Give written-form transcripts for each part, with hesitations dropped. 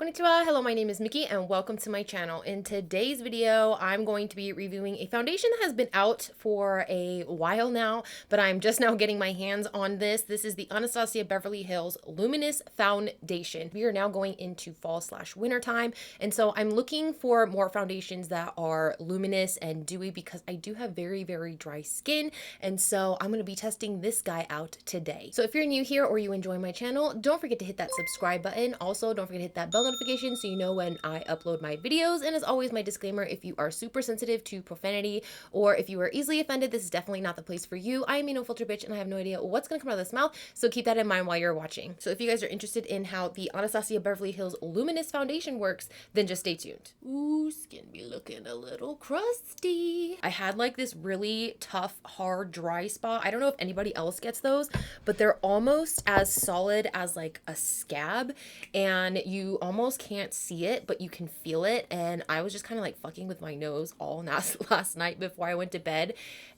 Konnichiwa, hello, my name is Miki and welcome to my channel. In today's video, I'm going to be reviewing a foundation that has been out for a while now, but I'm just now getting my hands on this. This is the Anastasia Beverly Hills Luminous Foundation. We are now going into fall/winter time, and so I'm looking for more foundations that are luminous and dewy because I do have very dry skin, and so I'm going to be testing this guy out today. So if you're new here or you enjoy my channel, don't forget to hit that subscribe button. Also, don't forget to hit that bell notification so you know when I upload my videos. And as always, my disclaimer, if you are super sensitive to profanity or if you are easily offended, this is definitely not the place for you. I am a no filter bitch and I have no idea what's gonna come out of this mouth, so keep that in mind while you're watching. So if you guys are interested in how the Anastasia Beverly Hills Luminous Foundation works, then just stay tuned. Ooh, skin be looking a little crusty. I had like this really tough, hard, dry spot. I don't know if anybody else gets those, but they're almost as solid as like a scab, and you almost can't see it, but you can feel it. And I was just kind of like fucking with my nose all last night before I went to bed,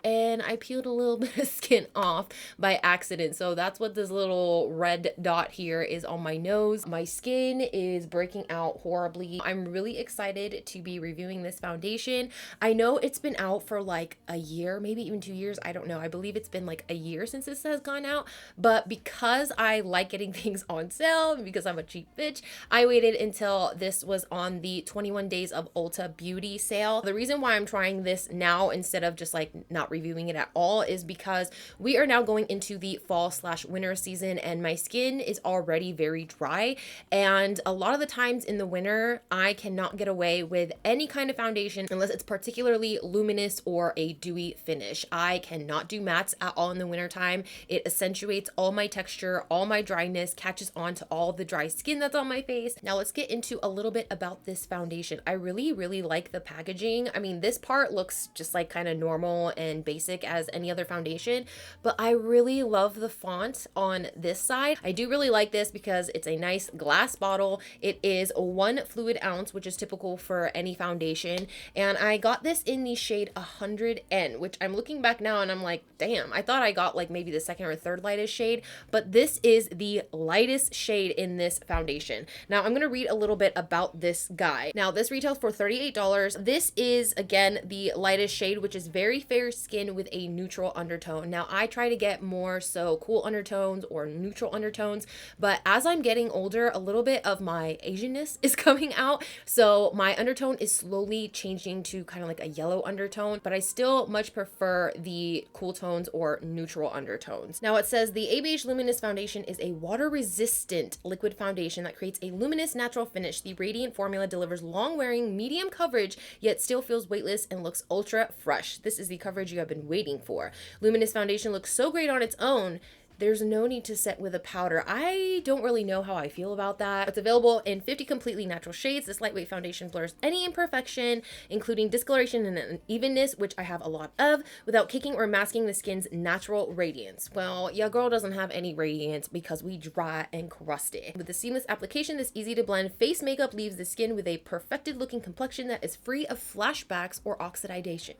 and I peeled a little bit of skin off by accident. So that's what this little red dot here is on my nose. My skin is breaking out horribly. I'm really excited to be reviewing this foundation. I know it's been out for like a year, maybe even 2 years. I don't know. I believe it's been like a year since this has gone out, but because I like getting things on sale, because I'm a cheap bitch, I waited until this was on the 21 days of Ulta Beauty sale. The reason why I'm trying this now instead of just like not reviewing it at all is because we are now going into the fall/winter season and my skin is already very dry, and a lot of the times in the winter I cannot get away with any kind of foundation unless it's particularly luminous or a dewy finish. I cannot do mattes at all in the winter time. It accentuates all my texture, all my dryness, catches on to all the dry skin that's on my face. Now let's get into a little bit about this foundation. I really like the packaging. I mean, this part looks just like kind of normal and basic as any other foundation, but I really love the font on this side. I do really like this because it's a nice glass bottle. It is 1 fluid ounce, which is typical for any foundation, and I got this in the shade 100N, which I'm looking back now and I'm like, damn, I thought I got like maybe the second or third lightest shade, but this is the lightest shade in this foundation. Now I'm going to read a little bit about this guy. Now this retails for $38. This is again the lightest shade, which is very fair skin with a neutral undertone. Now I try to get more so cool undertones or neutral undertones, but as I'm getting older, a little bit of my Asianness is coming out, so my undertone is slowly changing to kind of like a yellow undertone, but I still much prefer the cool tones or neutral undertones. Now it says the ABH Luminous Foundation is a water resistant liquid foundation that creates a luminous natural finish. The radiant formula delivers long wearing medium coverage yet still feels weightless and looks ultra fresh. This is the coverage you have been waiting for. Luminous foundation looks so great on its own. There's no need to set with a powder. I don't really know how I feel about that. It's available in 50 completely natural shades. This lightweight foundation blurs any imperfection, including discoloration and unevenness, which I have a lot of, without kicking or masking the skin's natural radiance. Well, your girl doesn't have any radiance because we dry and crusty. With the seamless application, this easy to blend face makeup leaves the skin with a perfected looking complexion that is free of flashbacks or oxidization.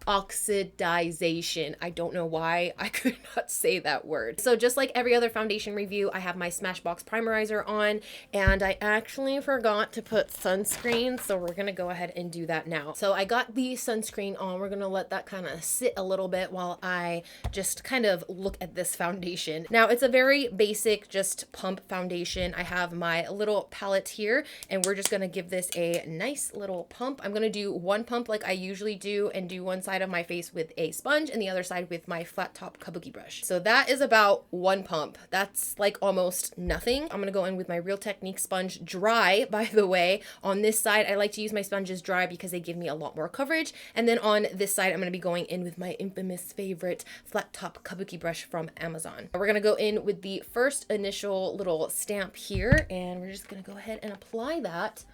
Oxidization. I don't know why I could not say that word. So just like every other foundation review, I have my Smashbox primerizer on, and I actually forgot to put sunscreen, so we're gonna go ahead and do that now. So I got the sunscreen on. We're gonna let that kind of sit a little bit while I just kind of look at this foundation. Now it's a very basic just pump foundation. I have my little palette here, and we're just gonna give this a nice little pump. I'm gonna do one pump like I usually do and do one side of my face with a sponge and the other side with my flat top kabuki brush. So that is about one pump. That's like almost nothing. I'm gonna go in with my Real Technique sponge, dry by the way. On this side I like to use my sponges dry because they give me a lot more coverage, and then on this side I'm gonna be going in with my infamous favorite flat top kabuki brush from Amazon. We're gonna go in with the first initial little stamp here, and we're just gonna go ahead and apply that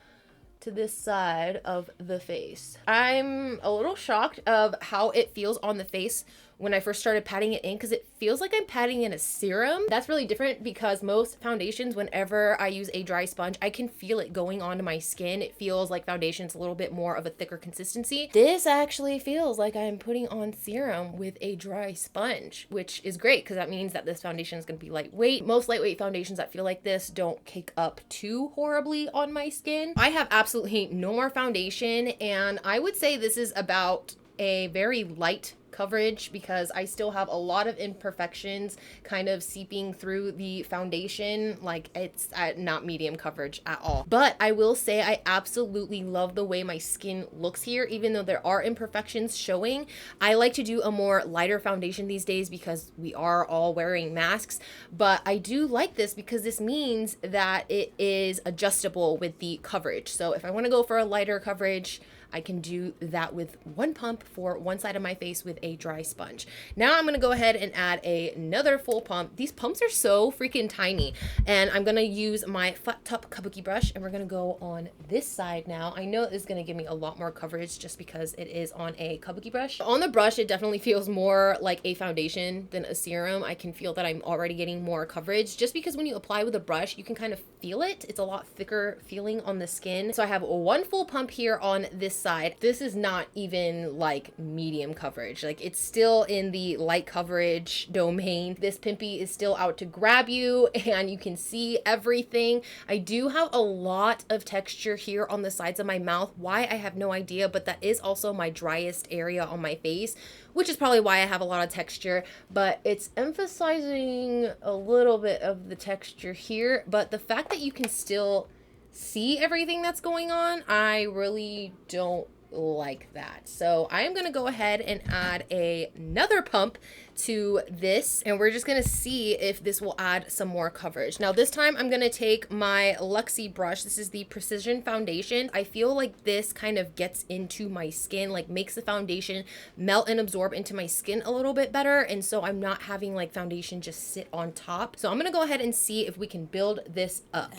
to this side of the face. I'm a little shocked of how it feels on the face when I first started patting it in, because it feels like I'm patting in a serum. That's really different because most foundations, whenever I use a dry sponge, I can feel it going onto my skin. It feels like foundation's a little bit more of a thicker consistency. This actually feels like I'm putting on serum with a dry sponge, which is great because that means that this foundation is going to be lightweight. Most lightweight foundations that feel like this don't cake up too horribly on my skin. I have absolutely no more foundation, and I would say this is about a very light coverage because I still have a lot of imperfections kind of seeping through the foundation. Like, it's not medium coverage at all. But I will say I absolutely love the way my skin looks here, even though there are imperfections showing. I like to do a more lighter foundation these days because we are all wearing masks, but I do like this because this means that it is adjustable with the coverage. So if I want to go for a lighter coverage, I can do that with one pump for one side of my face with a dry sponge. Now I'm going to go ahead and add another full pump. These pumps are so freaking tiny, and I'm going to use my flat top kabuki brush, and we're going to go on this side now. I know this is going to give me a lot more coverage just because it is on a kabuki brush. On the brush, it definitely feels more like a foundation than a serum. I can feel that I'm already getting more coverage just because when you apply with a brush, you can kind of feel it. It's a lot thicker feeling on the skin. So I have one full pump here on this side. This is not even like medium coverage. Like, it's still in the light coverage domain. This pimpy is still out to grab you, and you can see everything. I do have a lot of texture here on the sides of my mouth. Why, I have no idea, but that is also my driest area on my face, which is probably why I have a lot of texture, but it's emphasizing a little bit of the texture here. But the fact that you can still see everything that's going on, I really don't like that. So I'm gonna go ahead and add another pump to this, and we're just gonna see if this will add some more coverage. Now this time I'm gonna take my Luxie brush. This is the Precision Foundation. I feel like this kind of gets into my skin, like makes the foundation melt and absorb into my skin a little bit better, and so I'm not having like foundation just sit on top. So I'm gonna go ahead and see if we can build this up.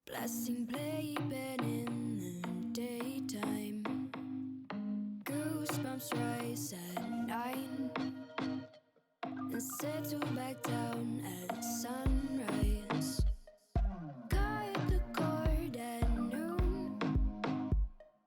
Blessing playpen in the daytime, goosebumps rise at 9 and settle back down at sunrise. Cut the cord at noon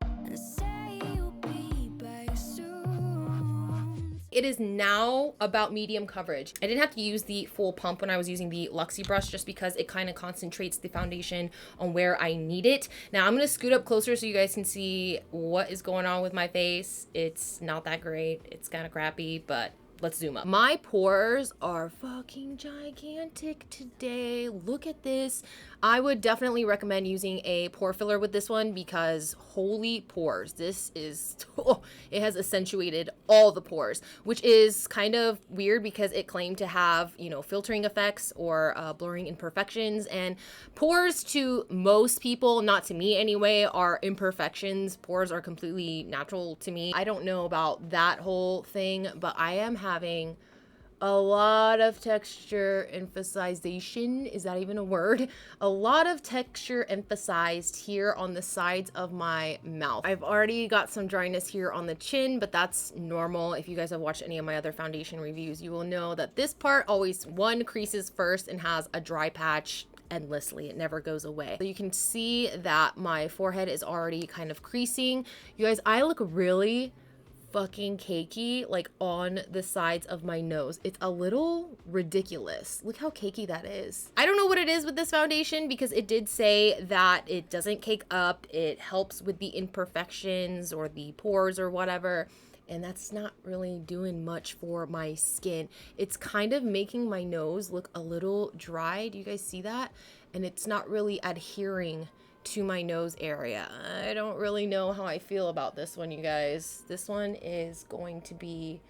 and say you'll be back soon. It is now about medium coverage. I didn't have to use the full pump when I was using the Luxie brush just because it kind of concentrates the foundation on where I need it. Now I'm going to scoot up closer so you guys can see what is going on with my face. It's not that great. It's kind of crappy, but let's zoom up. My pores are fucking gigantic today. Look at this. I would definitely recommend using a pore filler with this one because holy pores. This is, oh, it has accentuated all the pores, which is kind of weird because it claimed to have, you know, filtering effects or blurring imperfections, and pores to most people, not to me anyway, are imperfections. Pores are completely natural to me. I don't know about that whole thing, but I am having a lot of texture emphasization. Is that even a word? A lot of texture emphasized here on the sides of my mouth. I've already got some dryness here on the chin, but that's normal. If you guys have watched any of my other foundation reviews, you will know that this part always creases first and has a dry patch endlessly. It never goes away. So you can see that my forehead is already kind of creasing. You guys, I look really fucking cakey like on the sides of my nose. It's a little ridiculous. Look how cakey that is. I don't know what it is with this foundation because it did say that it doesn't cake up. It helps with the imperfections or the pores or whatever. And that's not really doing much for my skin. It's kind of making my nose look a little dry. Do you guys see that? And it's not really adhering to my nose area. I don't really know how I feel about this one, you guys. This one is going to be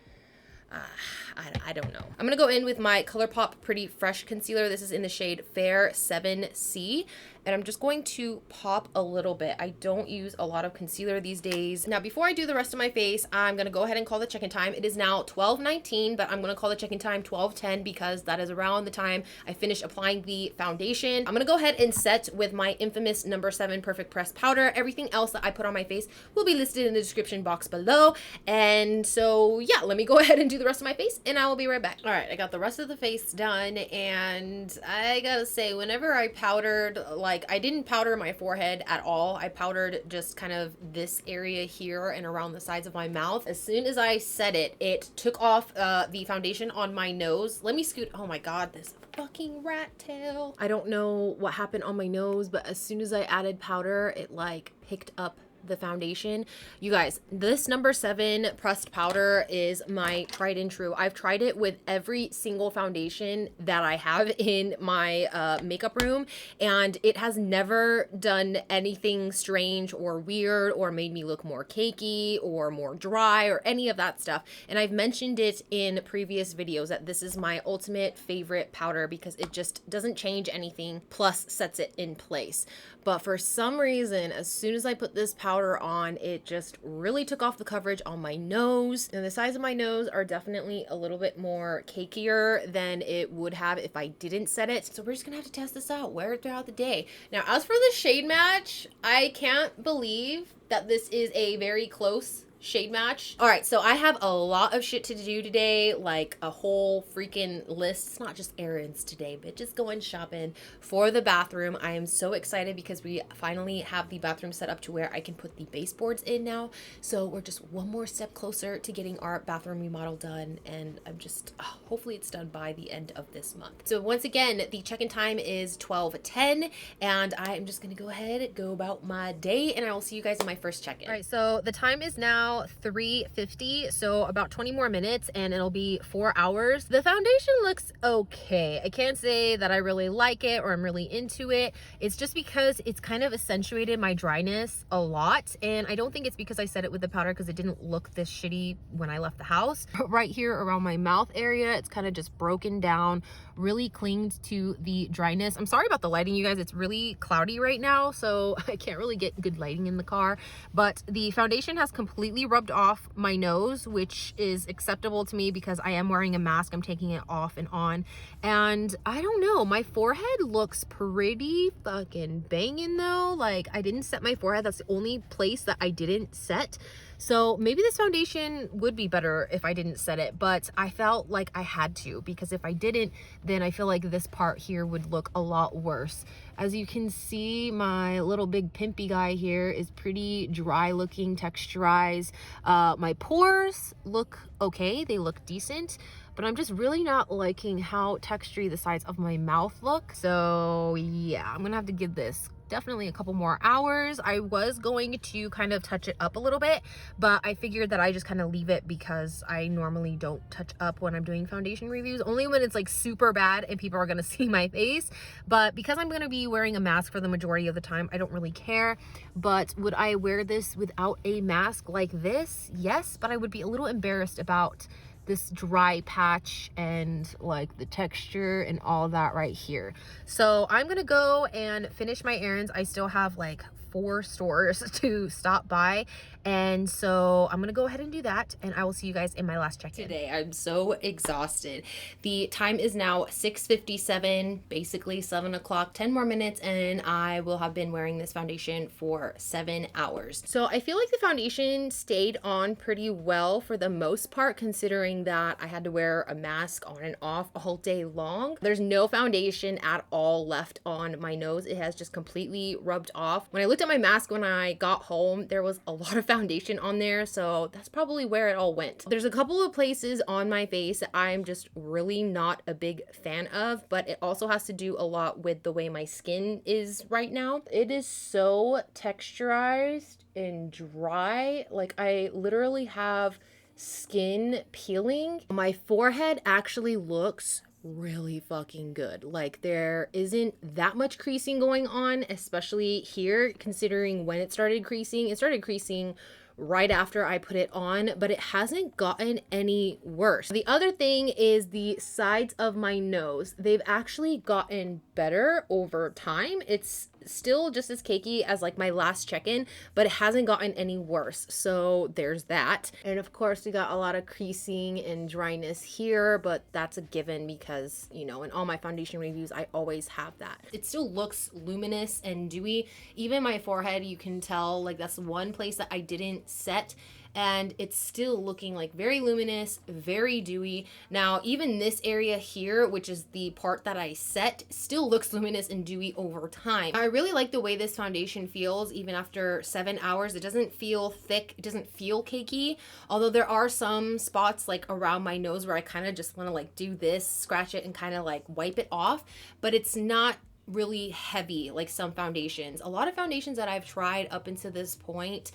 I don't know. I'm gonna go in with my ColourPop Pretty Fresh concealer. This is in the shade Fair 7C, and I'm just going to pop a little bit. I don't use a lot of concealer these days. Now, before I do the rest of my face, I'm gonna go ahead and call the check-in time. It is now 12:19, but I'm gonna call the check-in time 12:10 because that is around the time I finish applying the foundation. I'm gonna go ahead and set with my infamous number 7 Perfect Press powder. Everything else that I put on my face will be listed in the description box below. And so yeah, let me go ahead and do the rest of my face and I will be right back. All right, I got the rest of the face done, and I gotta say, whenever I powdered, like, I didn't powder my forehead at all. I powdered just kind of this area here and around the sides of my mouth. As soon as I set it, it took off the foundation on my nose. Let me scoot. Oh my god, this fucking rat tail. I don't know what happened on my nose, but as soon as I added powder, it like picked up the foundation. You guys, this number 7 pressed powder is my tried and true. I've tried it with every single foundation that I have in my makeup room, and it has never done anything strange or weird or made me look more cakey or more dry or any of that stuff. And I've mentioned it in previous videos that this is my ultimate favorite powder because it just doesn't change anything, plus sets it in place. But for some reason, as soon as I put this powder on, it just really took off the coverage on my nose. And the sides of my nose are definitely a little bit more cakier than it would have if I didn't set it. So we're just gonna have to test this out, wear it throughout the day. Now, as for the shade match, I can't believe that this is a very close shade match. All right, so I have a lot of shit to do today, like a whole freaking list. It's not just errands today, but just going shopping for the bathroom. I am so excited because we finally have the bathroom set up to where I can put the baseboards in now. So we're just one more step closer to getting our bathroom remodel done, and I'm just hopefully it's done by the end of this month. So once again, the check-in time is 12:10, and I am just gonna go ahead and go about my day, and I will see you guys in my first check-in. All right, so the time is now 3:50, so about 20 more minutes and it'll be 4 hours. The foundation looks okay. I can't say that I really like it or I'm really into it. It's just because it's kind of accentuated my dryness a lot, and I don't think it's because I set it with the powder, because it didn't look this shitty when I left the house. But right here around my mouth area, it's kind of just broken down, really clinged to the dryness. I'm sorry about the lighting, you guys. It's really cloudy right now, so I can't really get good lighting in the car, but the foundation has completely rubbed off my nose, which is acceptable to me because I am wearing a mask. I'm taking it off and on, and I don't know, my forehead looks pretty fucking banging though. Like, I didn't set my forehead. That's the only place that I didn't set. So maybe this foundation would be better if I didn't set it, but I felt like I had to, because if I didn't, then I feel like this part here would look a lot worse. As you can see, my little big pimpy guy here is pretty dry looking, texturized. My pores look okay, they look decent, but I'm just really not liking how textury the sides of my mouth look. So yeah, I'm gonna have to give this definitely a couple more hours. I was going to kind of touch it up a little bit, but I figured that I just kind of leave it because I normally don't touch up when I'm doing foundation reviews, only when it's like super bad and people are going to see my face. But because I'm going to be wearing a mask for the majority of the time, I don't really care. But would I wear this without a mask like this? Yes, but I would be a little embarrassed about this dry patch and like the texture and all that right here. So I'm gonna go and finish my errands. I still have like 4 stores to stop by, and so I'm gonna go ahead and do that, and I will see you guys in my last check-in. Today I'm so exhausted. The time is now 6:57, basically 7 o'clock, 10 more minutes, and I will have been wearing this foundation for 7 hours. So I feel like the foundation stayed on pretty well for the most part, considering that I had to wear a mask on and off all day long. There's no foundation at all left on my nose. It has just completely rubbed off. When I looked at my mask when I got home, there was a lot of foundation on there, so that's probably where it all went. There's a couple of places on my face that I'm just really not a big fan of, but it also has to do a lot with the way my skin is right now. It is so texturized and dry. Like, I literally have skin peeling. My forehead actually looks really fucking good. Like, there isn't that much creasing going on, especially here, considering when it started creasing. It started creasing right after I put it on, but it hasn't gotten any worse. The other thing is the sides of my nose. They've actually gotten better over time. It's still just as cakey as like my last check-in, but it hasn't gotten any worse. So there's that. And of course we got a lot of creasing and dryness here, but that's a given because, you know, in all my foundation reviews, I always have that. It still looks luminous and dewy. Even my forehead, you can tell like that's one place that I didn't set, and it's still looking like very luminous, very dewy. Now, even this area here, which is the part that I set, still looks luminous and dewy over time. I really like the way this foundation feels even after 7 hours. It doesn't feel thick, it doesn't feel cakey, although there are some spots like around my nose where I kind of just want to like do this, scratch it and kind of like wipe it off, but it's not really heavy like some foundations. A lot of foundations that I've tried up until this point,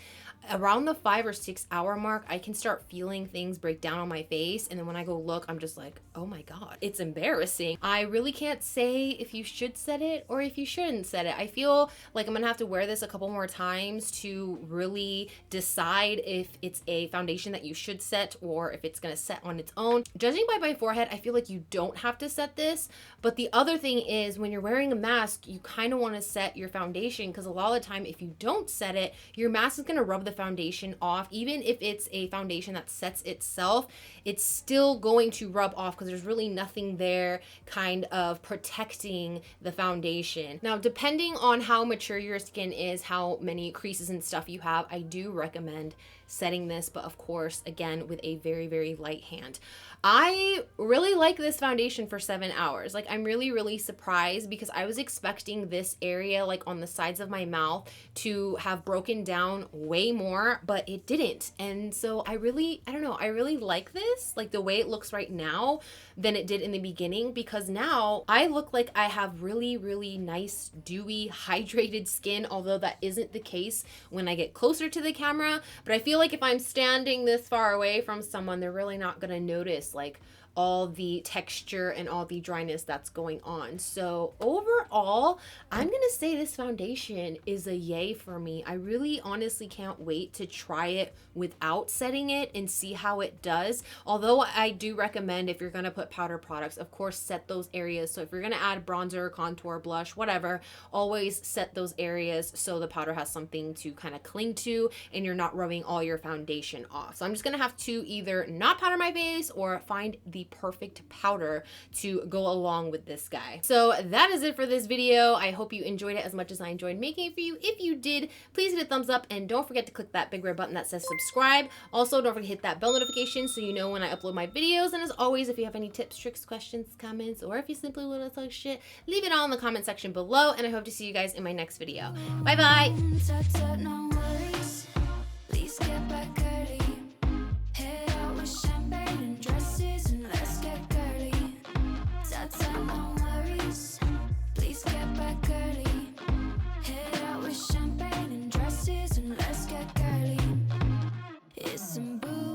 around the 5 or 6 hour mark, I can start feeling things break down on my face, and then when I go look, I'm just like, oh my god, it's embarrassing. I really can't say if you should set it or if you shouldn't set it. I feel like I'm gonna have to wear this a couple more times to really decide if it's a foundation that you should set or if it's gonna set on its own. Judging by my forehead, I feel like you don't have to set this, but the other thing is when you're wearing a mask, you kind of want to set your foundation, because a lot of the time if you don't set it, your mask is gonna rub the foundation off. Even if it's a foundation that sets itself, it's still going to rub off because there's really nothing there kind of protecting the foundation. Now, depending on how mature your skin is, how many creases and stuff you have, I do recommend setting this, but of course, again, with a very, very light hand. I really like this foundation for 7 hours. Like, I'm really, really surprised because I was expecting this area, like on the sides of my mouth, to have broken down way more, but it didn't. And so I don't know, I really like this, like the way it looks right now than it did in the beginning, because now I look like I have really, really nice, dewy, hydrated skin, although that isn't the case when I get closer to the camera. But I feel like if I'm standing this far away from someone, they're really not gonna notice like all the texture and all the dryness that's going on. So overall, I'm gonna say this foundation is a yay for me. I really honestly can't wait to try it without setting it and see how it does. Although I do recommend, if you're gonna put powder products, of course set those areas. So if you're gonna add bronzer, contour, blush, whatever, always set those areas so the powder has something to kind of cling to and you're not rubbing all your foundation off. So I'm just gonna have to either not powder my face or find the perfect powder to go along with this guy. So that is it for this video. I hope you enjoyed it as much as I enjoyed making it for you. If you did, please hit a thumbs up and don't forget to click that big red button that says subscribe. Also, don't forget to hit that bell notification so you know when I upload my videos. And as always, if you have any tips, tricks, questions, comments, or if you simply want to talk shit, leave it all in the comment section below. And I hope to see you guys in my next video. Bye bye.